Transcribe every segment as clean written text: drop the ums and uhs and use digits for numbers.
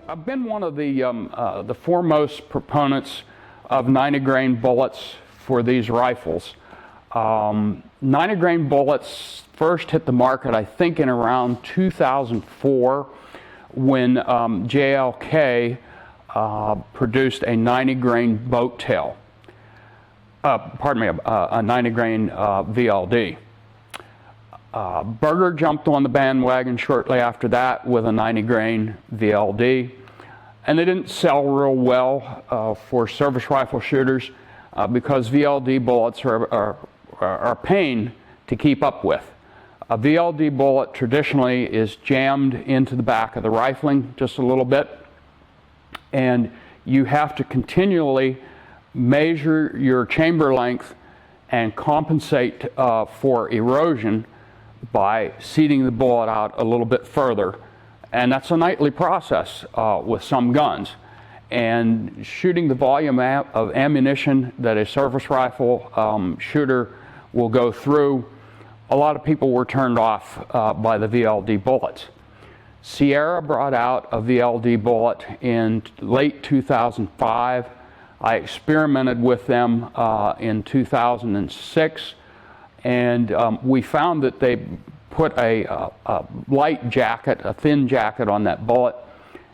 I've been one of the foremost proponents of 90 grain bullets for these rifles. 90 grain bullets first hit the market, I think, in around 2004 when JLK produced a 90 grain boat tail. A 90 grain VLD. Berger jumped on the bandwagon shortly after that with a 90 grain VLD, and they didn't sell real well for service rifle shooters because VLD bullets are a pain to keep up with. A VLD bullet traditionally is jammed into the back of the rifling just a little bit, and you have to continually measure your chamber length and compensate for erosion by seating the bullet out a little bit further. And that's a nightly process with some guns. And shooting the volume of ammunition that a service rifle shooter will go through, a lot of people were turned off by the VLD bullets. Sierra brought out a VLD bullet in late 2005. I experimented with them in 2006, and we found that they put a light jacket, a thin jacket on that bullet,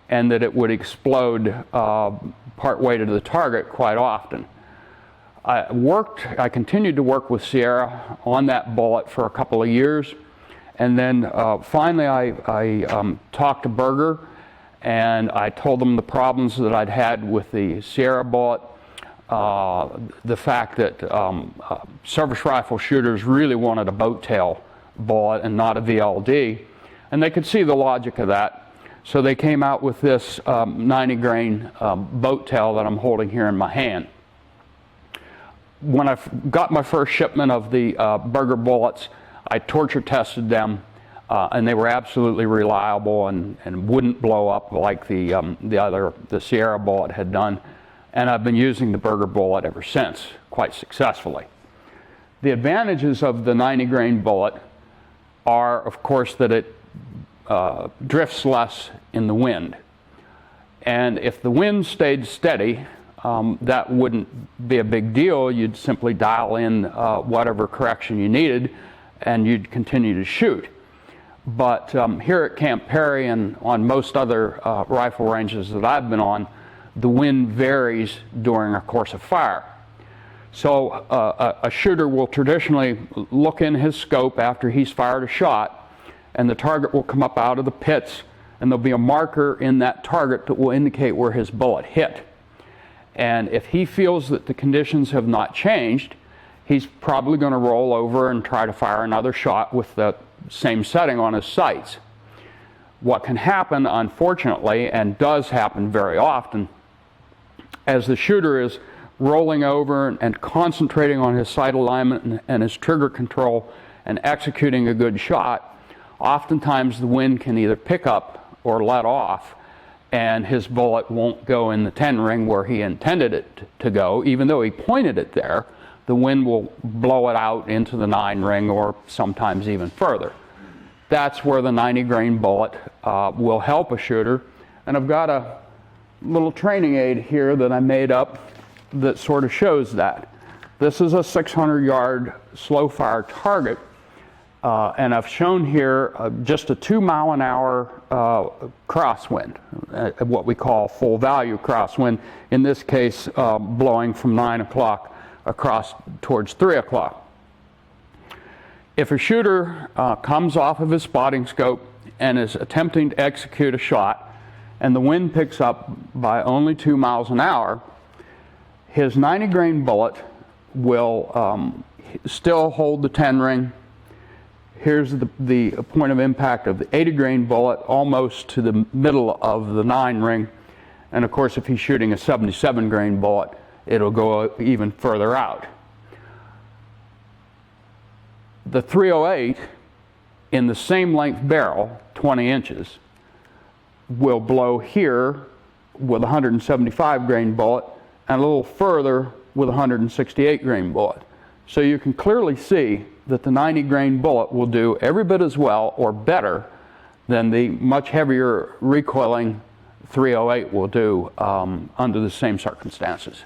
and that it would explode partway to the target quite often. I continued to work with Sierra on that bullet for a couple of years, and then finally I talked to Berger, and I told them the problems that I'd had with the Sierra bullet, the fact that service rifle shooters really wanted a boat tail bullet and not a VLD, and they could see the logic of that. So they came out with this 90 grain boat tail that I'm holding here in my hand. When I got my first shipment of the Berger bullets, I torture tested them, and they were absolutely reliable and wouldn't blow up like the Sierra bullet had done. And I've been using the Berger bullet ever since, quite successfully. The advantages of the 90 grain bullet are, of course, that it drifts less in the wind. And if the wind stayed steady, that wouldn't be a big deal. You'd simply dial in whatever correction you needed, and you'd continue to shoot. But here at Camp Perry and on most other rifle ranges that I've been on, the wind varies during a course of fire. So a shooter will traditionally look in his scope after he's fired a shot, and the target will come up out of the pits, and there'll be a marker in that target that will indicate where his bullet hit. And if he feels that the conditions have not changed, he's probably going to roll over and try to fire another shot with the same setting on his sights. What can happen, unfortunately, and does happen very often, as the shooter is rolling over and concentrating on his sight alignment and his trigger control and executing a good shot, oftentimes the wind can either pick up or let off, and his bullet won't go in the 10 ring where he intended it to go. Even though he pointed it there, the wind will blow it out into the 9 ring or sometimes even further. That's where the 90 grain bullet will help a shooter. And I've got a little training aid here that I made up that sort of shows that. This is a 600-yard slow fire target, and I've shown here just a 2-mile-an-hour crosswind, what we call full value crosswind, in this case blowing from 9 o'clock across towards 3 o'clock. If a shooter comes off of his spotting scope and is attempting to execute a shot, and the wind picks up by only 2 miles an hour, his 90 grain bullet will still hold the 10 ring. Here's the point of impact of the 80 grain bullet, almost to the middle of the 9 ring. And of course, if he's shooting a 77 grain bullet, it'll go even further out. The 308 in the same length barrel, 20 inches, will blow here with a 175 grain bullet and a little further with a 168 grain bullet. So you can clearly see that the 90 grain bullet will do every bit as well or better than the much heavier recoiling .308 will do under the same circumstances.